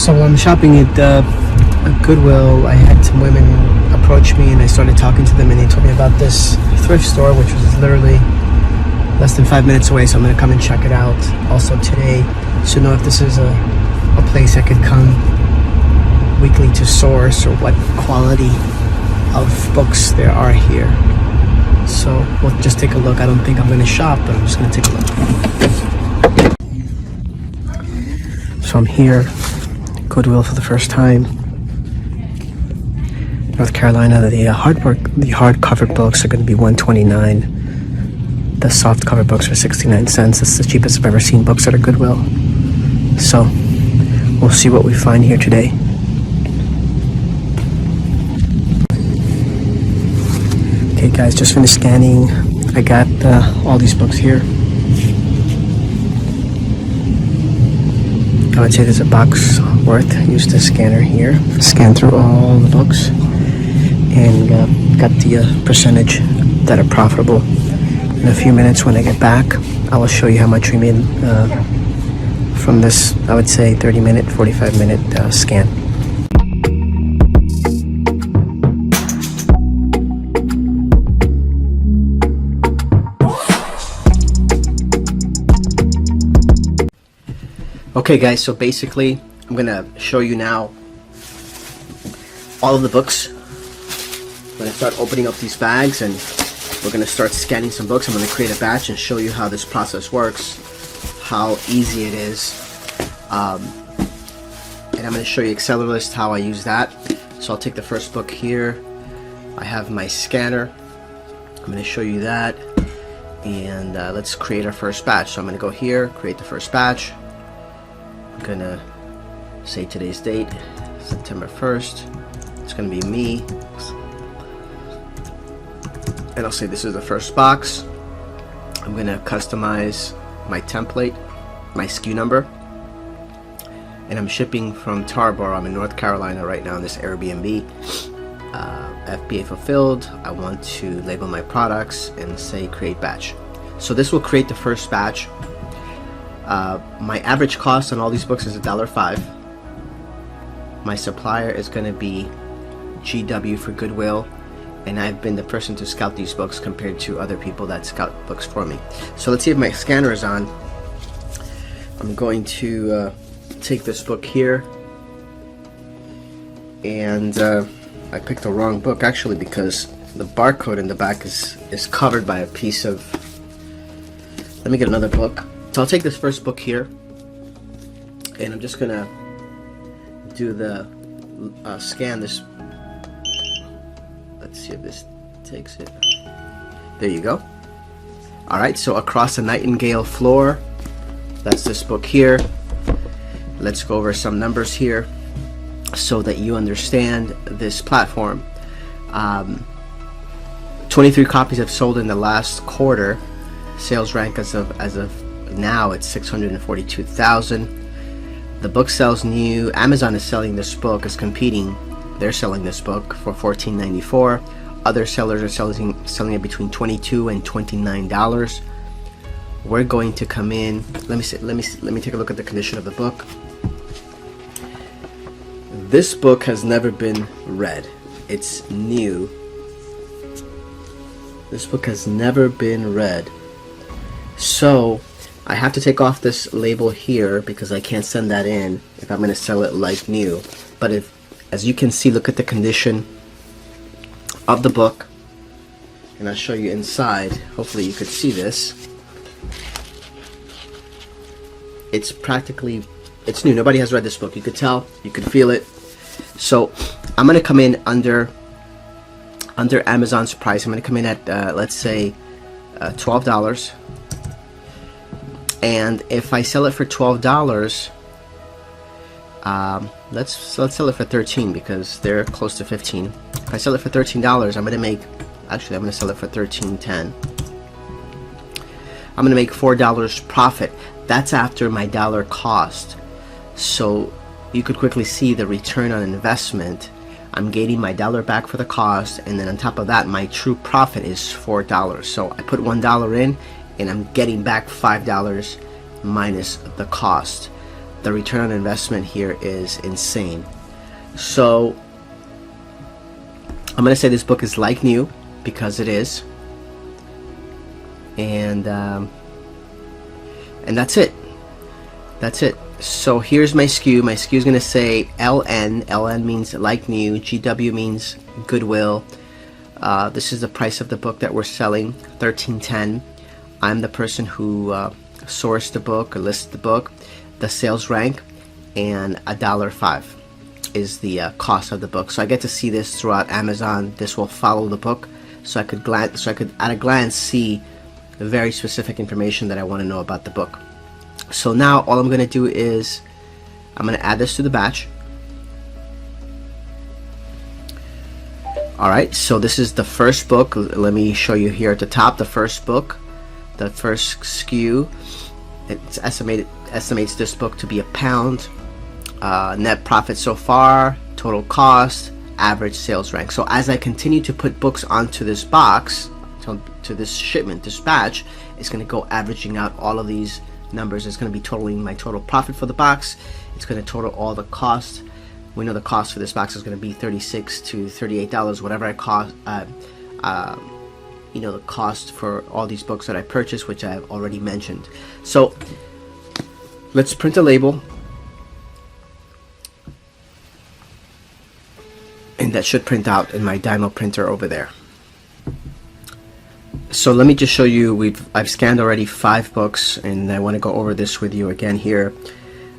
So while I'm shopping at Goodwill, I had some women approach me and I started talking to them, and they told me about this thrift store, which was literally less than 5 minutes away. So I'm going to come and check it out also today to know if this is a place I could come weekly to source, or what quality of books there are here. So we'll just take a look. I don't think I'm going to shop, but I'm just going to take a look. So I'm here, Goodwill, for the first time. North Carolina. The hardcover books are going to be $129. The soft cover books are 69 cents. It's the cheapest I've ever seen books at a Goodwill. So we'll see what we find here today. Okay guys, just finished scanning. I got all these books here. I would say there's a box worth. Use the scanner here. Scan through all the books and got the percentage that are profitable. In a few minutes when I get back, I will show you how much we made from this, I would say 30-minute, 45-minute scan. Okay guys, so basically I'm gonna show you now all of the books. I'm gonna start opening up these bags and we're gonna start scanning some books. I'm gonna create a batch and show you how this process works, how easy it is, and I'm gonna show you Excel list, how I use that. So I'll take the first book here. I have my scanner. I'm gonna show you that, and let's create our first batch. So I'm gonna go here, create the first batch. I'm gonna say today's date, September 1st. It's gonna be me, and I'll say this is the first box. I'm gonna customize my template, my SKU number, and I'm shipping from Tarboro. I'm in North Carolina right now in this Airbnb. FBA fulfilled. I want to label my products and say create batch. So this will create the first batch. My average cost on all these books is $1.05. My supplier is going to be GW for Goodwill, and I've been the person to scout these books compared to other people that scout books for me. So let's see if my scanner is on. I'm going to take this book here, and I picked the wrong book actually, because the barcode in the back is covered by a piece of. Let me get another book. So I'll take this first book here, and I'm just gonna do the scan this. Let's see if this takes it. There you go. Alright, so Across the Nightingale Floor, that's this book here. Let's go over some numbers here so that you understand this platform. 23 copies have sold in the last quarter. Sales rank as of now, it's 642,000. The book sells new. Amazon is selling this book, is competing. They're selling this book for $14.94. Other sellers are selling it between $22 and $29. We're going to come in. Let me take a look at the condition of the book. This book has never been read. It's new. This book has never been read. So I have to take off this label here because I can't send that in if I'm going to sell it like new. But as you can see, look at the condition of the book, and I'll show you inside. Hopefully you could see this. It's new. Nobody has read this book. You could tell, you could feel it. So I'm going to come in under Amazon's price. I'm going to come in at let's say $12. And if I sell it for $12, let's sell it for $13 because they're close to $15. If I sell it for $13, I'm gonna make. Actually, I'm gonna sell it for $13.10. I'm gonna make $4 profit. That's after my dollar cost. So you could quickly see the return on investment. I'm getting my dollar back for the cost, and then on top of that, my true profit is $4. So I put $1 in, and I'm getting back $5 minus the cost. the return on investment here is insane. So I'm going to say this book is like new, because it is. And that's it. That's it. So here's my SKU. My SKU is going to say LN. LN means like new. GW means goodwill. This is the price of the book that we're selling, $13.10. I'm the person who sourced the book or listed the book. The sales rank, and $1.05 is the cost of the book. So I get to see this throughout Amazon. This will follow the book, so I could at a glance see the very specific information that I want to know about the book. So now all I'm going to do is I'm going to add this to the batch. Alright, so this is the first book. Let me show you here at the top, the first book, the first SKU. It's estimates this book to be £1. Net profit so far, total cost, average sales rank. So as I continue to put books onto this box, to this shipment, this batch, it's going to go averaging out all of these numbers. It's going to be totaling my total profit for the box. It's going to total all the cost. We know the cost for this box is going to be $36 to $38, whatever I cost. You know, the cost for all these books that I purchased, which I have already mentioned. So let's print a label, and that should print out in my dyno printer over there. So let me just show you, I've scanned already 5 books, and I want to go over this with you again here.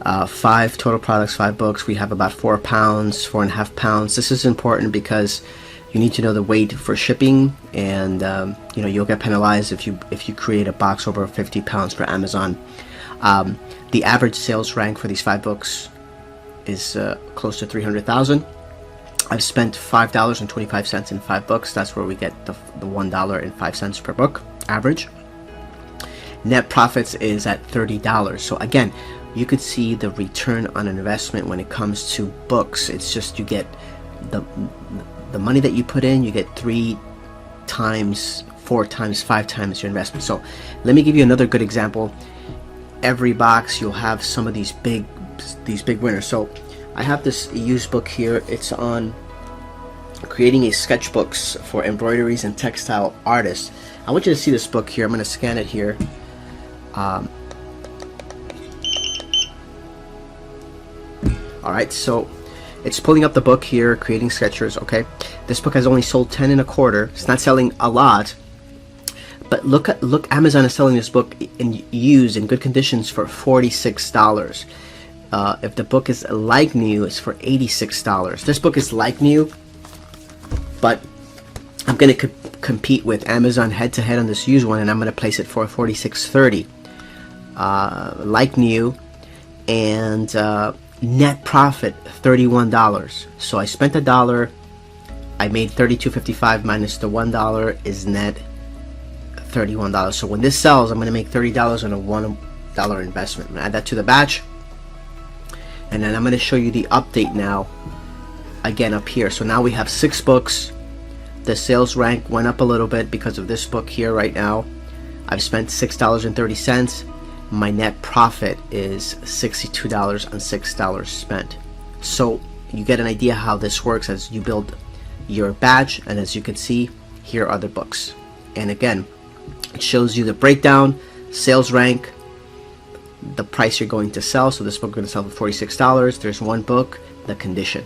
5 total products, 5 books. We have about 4 pounds, 4.5 pounds. This is important because you need to know the weight for shipping, and you know, you'll get penalized if you create a box over 50 pounds for Amazon. The average sales rank for these 5 books is close to 300,000. I've spent $5.25 in 5 books. That's where we get the $1.05 per book average. Net profits is at $30. So again, you could see the return on investment when it comes to books. It's just, you get the money that you put in, you get 3 times, 4 times, 5 times your investment. So let me give you another good example. Every box you'll have some of these big winners. So I have this used book here. It's on creating a sketchbooks for embroideries and textile artists. I want you to see this book here. I'm going to scan it here. Alright, so it's pulling up the book here, creating sketchers. Okay, this book has only sold 10 1/4. It's not selling a lot, but look, Amazon is selling this book in used in good conditions for $46. If the book is like new, it's for $86. This book is like new, but I'm going to compete with Amazon head to head on this used one, and I'm going to place it for $46.30. Like new, and net profit $31. So I spent $1. I made $32.55 minus the $1 is net $31. So when this sells, I'm going to make $30 on a $1 investment. I'm going to add that to the batch. And then I'm going to show you the update now, again up here. So now we have 6 books. The sales rank went up a little bit because of this book here right now. I've spent $6.30. My net profit is $62 on $6 spent. So you get an idea how this works as you build your batch, and as you can see, here are the books. And again, it shows you the breakdown, sales rank, the price you're going to sell. So this book is going to sell for $46. There's one book, the condition.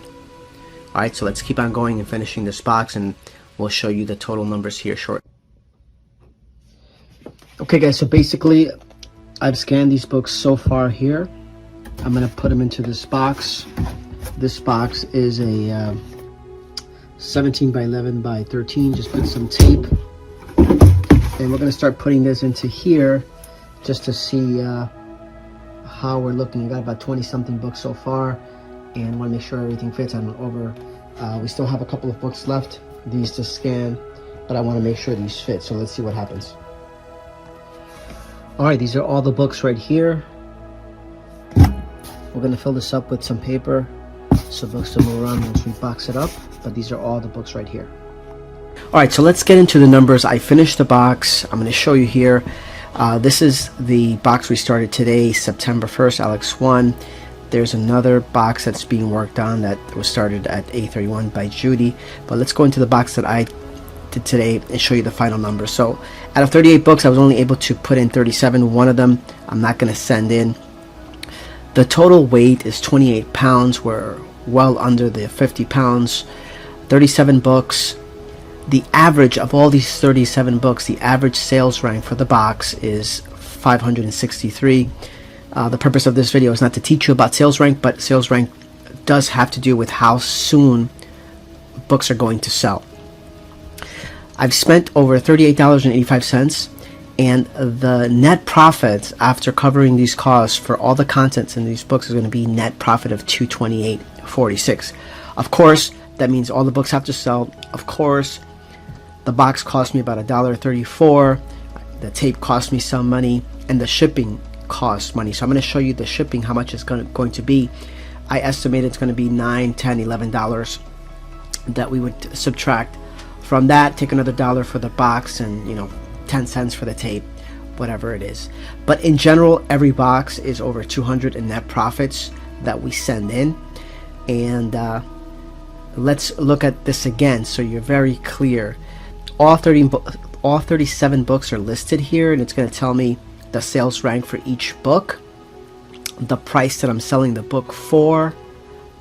Alright, so let's keep on going and finishing this box, and we'll show you the total numbers here shortly. Okay guys, so basically I've scanned these books so far here. I'm going to put them into this box. This box is a 17 by 11 by 13. Just put some tape. And we're going to start putting this into here just to see how we're looking. I got about 20 something books so far, and want to make sure everything fits. I'm over. We still have a couple of books left, these to scan, but I want to make sure these fit. So let's see what happens. Alright, these are all the books right here. We're going to fill this up with some paper so books will move around once we box it up, but these are all the books right here. Alright, so let's get into the numbers. I finished the box. I'm going to show you here. This is the box we started today, September 1st, Alex 1. There's another box that's being worked on that was started at 8:31 by Judy. But let's go into the box that I did today and show you the final number. So out of 38 books, I was only able to put in 37. One of them I'm not going to send in. The total weight is 28 pounds. We're well under the 50 pounds. 37 books. The average of all these 37 books, the average sales rank for the box is 563. The purpose of this video is not to teach you about sales rank, but sales rank does have to do with how soon books are going to sell. I've spent over $38.85, and the net profit after covering these costs for all the contents in these books is going to be net profit of $228.46. Of course, that means all the books have to sell. Of course, the box cost me about $1.34. The tape cost me some money, and the shipping costs money. So I'm going to show you the shipping, how much it's going to be. I estimate it's going to be $9, $10, $11 that we would subtract from that. Take another $1 for the box, and 10 cents for the tape, whatever it is. But in general, every box is over 200 in net profits that we send in. And let's look at this again so you're very clear. All 37 books are listed here, and it's going to tell me the sales rank for each book, the price that I'm selling the book for.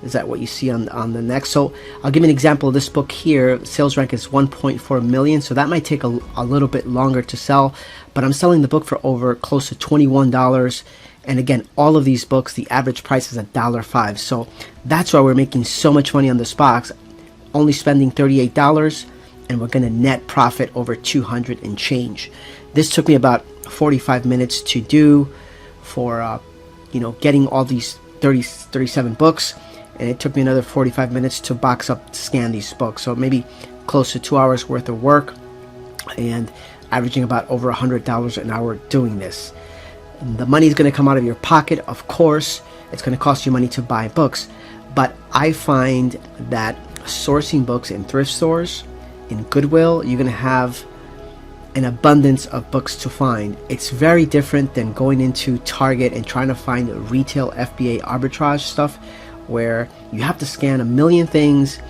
Is that what you see on the next? So I'll give you an example of this book here. Sales rank is 1.4 million, so that might take a little bit longer to sell, but I'm selling the book for over close to $21. And again, all of these books, the average price is $1.05. So that's why we're making so much money on this box, only spending $38, and we're going to net profit over 200 and change. This took me about 45 minutes to do for getting all these 37 books, and it took me another 45 minutes to box up, scan these books. So maybe close to 2 hours worth of work, and averaging about over $100 an hour doing this. The money is going to come out of your pocket. Of course, it's going to cost you money to buy books, but I find that sourcing books in thrift stores, in Goodwill, you're going to have an abundance of books to find. It's very different than going into Target and trying to find retail FBA arbitrage stuff, where you have to scan a million things,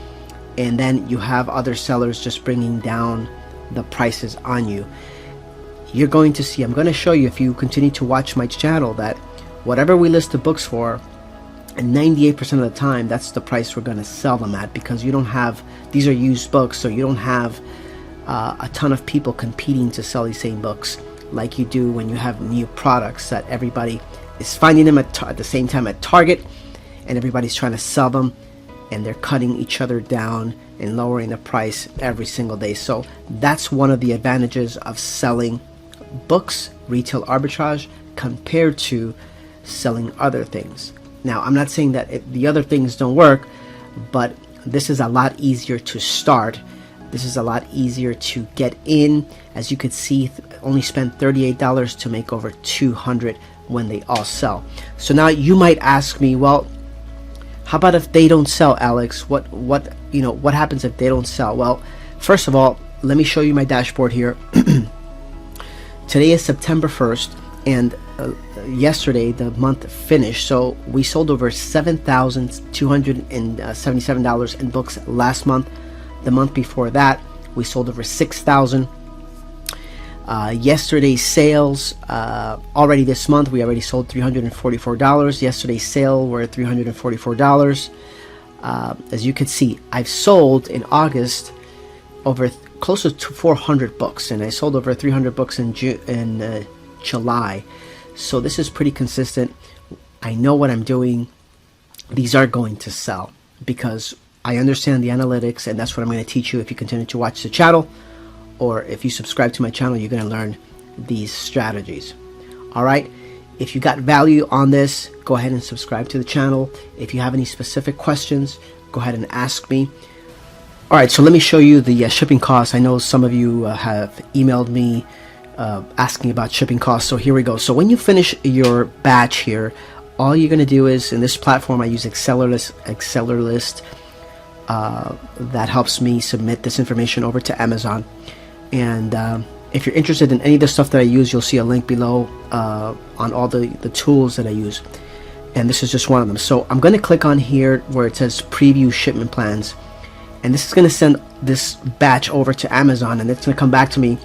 and then you have other sellers just bringing down the prices on you. You're going to see, I'm going to show you, if you continue to watch my channel, that whatever we list the books for, and 98% of the time, that's the price we're going to sell them at, because you don't have, these are used books, so you don't have a ton of people competing to sell these same books like you do when you have new products that everybody is finding them at the same time at Target, and everybody's trying to sell them, and they're cutting each other down and lowering the price every single day. So that's one of the advantages of selling books, retail arbitrage, compared to selling other things. Now, I'm not saying that the other things don't work, but this is a lot easier to start. This is a lot easier to get in. As you could see, only spent $38 to make over 200 when they all sell. So now you might ask me, well, how about if they don't sell, Alex? What happens if they don't sell? Well, first of all, let me show you my dashboard here. Today is September 1st, and yesterday the month finished, so we sold over $7,277 in books last month. The month before that, we sold over 6,000. Yesterday's sales, already this month, we already sold $344. Yesterday's sale were $344. As you can see, I've sold in August over close to 400 books, and I sold over 300 books in July. So this is pretty consistent. I know what I'm doing. These are going to sell because I understand the analytics, and that's what I'm going to teach you if you continue to watch the channel, or if you subscribe to my channel, you're going to learn these strategies. All right. If you got value on this, go ahead and subscribe to the channel. If you have any specific questions, go ahead and ask me. All right, so let me show you the shipping costs. I know some of you have emailed me asking about shipping costs. So here we go. So when you finish your batch here, all you're going to do is, in this platform, I use Accelerlist. That helps me submit this information over to Amazon. And if you're interested in any of the stuff that I use, you'll see a link below on all the tools that I use. and this is just one of them. So I'm going to click on here where it says preview shipment plans, and this is going to send this batch over to Amazon, and it's going to come back to me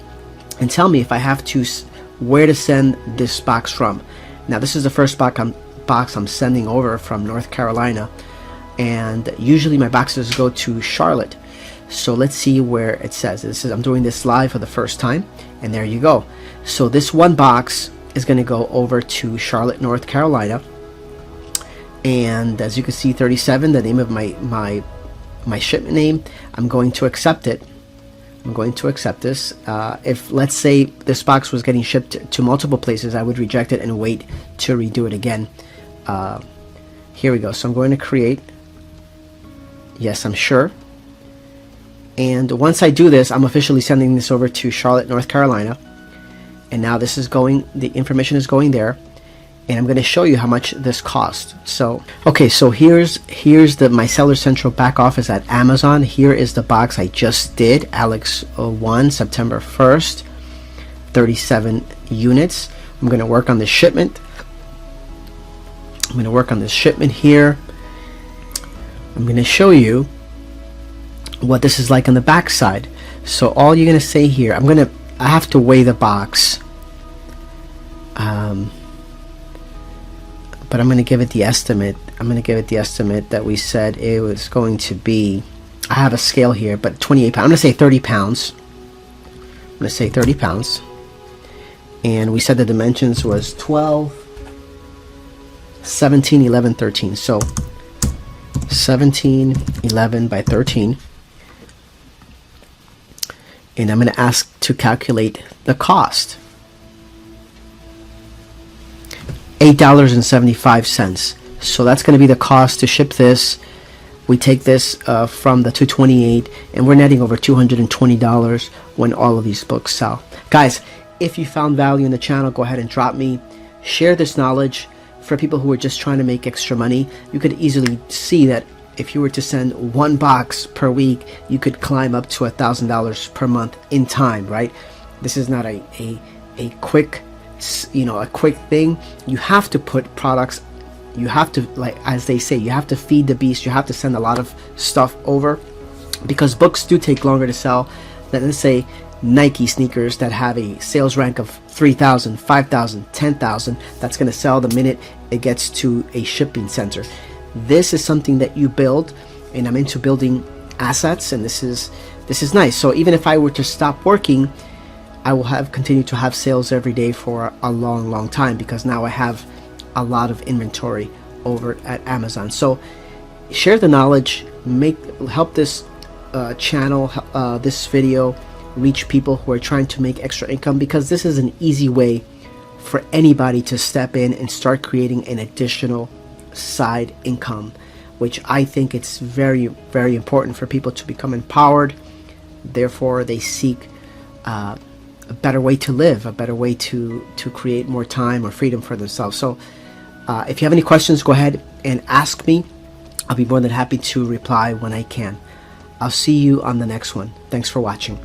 and tell me if I have to where to send this box from. Now this is the first box I'm sending over from North Carolina, and usually my boxes go to Charlotte. So let's see where it says. I'm doing this live for the first time, and there you go. So this one box is going to go over to Charlotte, North Carolina, and as you can see, 37, the name of my shipment name. I'm going to accept it. I'm going to accept this. If, let's say, this box was getting shipped to multiple places, I would reject it and wait to redo it again. Here we go. So I'm going to create. Yes, I'm sure. And once I do this, I'm officially sending this over to Charlotte, North Carolina. And now this is going, the information is going there. And I'm going to show you how much this cost. So, okay, so here's my Seller Central back office at Amazon. Here is the box I just did, Alex 01, September 1st, 37 units. I'm going to work on the shipment. I'm going to work on this shipment here. I'm going to show you what this is like on the back side. So all you're going to say here, I have to weigh the box. But I'm going to give it the estimate. I'm going to give it the estimate that we said it was going to be. I have a scale here, but 28 pounds. I'm going to say 30 pounds. I'm going to say 30 pounds. And we said the dimensions was 12, 17, 11, 13. So 17, 11 by 13. And I'm going to ask to calculate the cost. $8.75. So that's going to be the cost to ship this. We take this from the $228, and we're netting over $220 when all of these books sell. Guys, if you found value in the channel, go ahead and drop me. Share this knowledge for people who are just trying to make extra money. You could easily see that if you were to send one box per week, you could climb up to $1,000 per month in time, right? This is not a quick, a quick thing. You have to put products, you have to, like as they say, you have to feed the beast. You have to send a lot of stuff over, because books do take longer to sell than, let's say, Nike sneakers that have a sales rank of 3,000, 5,000, 10,000. That's going to sell the minute it gets to a shipping center. This is something that you build, and I'm into building assets, and this is nice. So even if I were to stop working, I will continue to have sales every day for a long time, because now I have a lot of inventory over at Amazon. So share the knowledge, help this channel, this video reach people who are trying to make extra income, because this is an easy way for anybody to step in and start creating an additional side income, which I think it's very important for people to become empowered. Therefore they seek a better way to live, a better way to create more time or freedom for themselves. So if you have any questions, go ahead and ask me. I'll be more than happy to reply when I can. I'll see you on the next one. Thanks for watching.